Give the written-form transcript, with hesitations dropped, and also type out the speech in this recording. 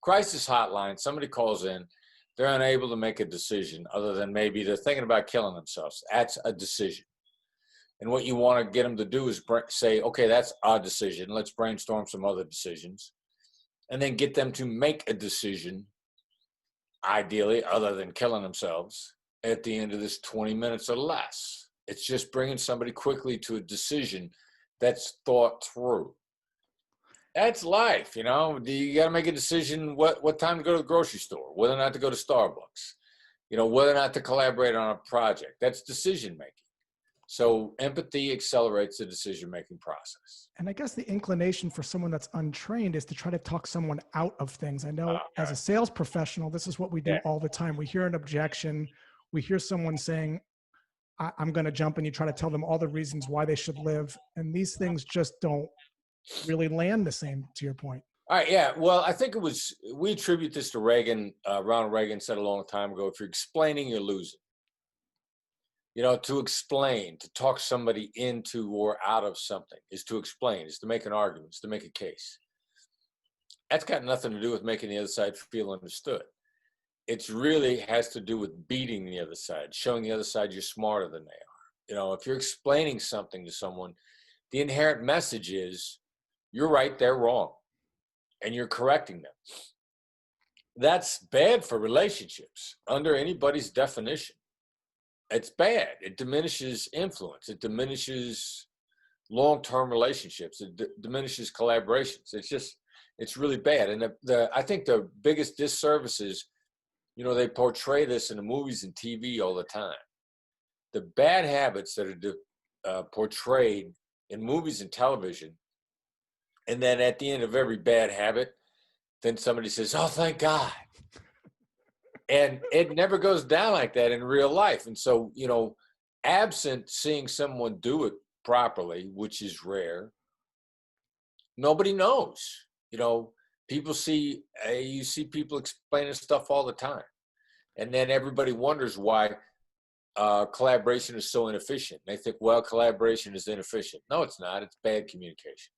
crisis hotline, somebody calls in, they're unable to make a decision other than maybe they're thinking about killing themselves. That's a decision. And what you want to get them to do is say, okay, that's our decision. Let's brainstorm some other decisions. And then get them to make a decision, ideally, other than killing themselves, at the end of this 20 minutes or less. It's just bringing somebody quickly to a decision that's thought through. That's life, you know. You got to make a decision what time to go to the grocery store, whether or not to go to Starbucks, you know, whether or not to collaborate on a project. That's decision making. So empathy accelerates the decision-making process. And I guess the inclination for someone that's untrained is to try to talk someone out of things. I know as a sales professional, this is what we do all the time. We hear an objection. We hear someone saying, I'm going to jump, and you try to tell them all the reasons why they should live. And these things just don't really land the same, to your point. All right, yeah. Well, I think we attribute this to Reagan. Ronald Reagan said a long time ago, if you're explaining, you're losing. You know, to explain, to talk somebody into or out of something is to explain, is to make an argument, is to make a case. That's got nothing to do with making the other side feel understood. It really has to do with beating the other side, showing the other side you're smarter than they are. You know, if you're explaining something to someone, the inherent message is you're right, they're wrong, and you're correcting them. That's bad for relationships under anybody's definition. It's bad. It diminishes influence. It diminishes long-term relationships. It diminishes collaborations. It's really bad. And I think the biggest disservice is, you know, they portray this in the movies and TV all the time. The bad habits that are portrayed in movies and television, and then at the end of every bad habit, then somebody says, oh, thank God. And it never goes down like that in real life. And so, you know, absent seeing someone do it properly, which is rare, nobody knows. You know, you see people explaining stuff all the time. And then everybody wonders why collaboration is so inefficient. They think, well, collaboration is inefficient. No, it's not. It's bad communication.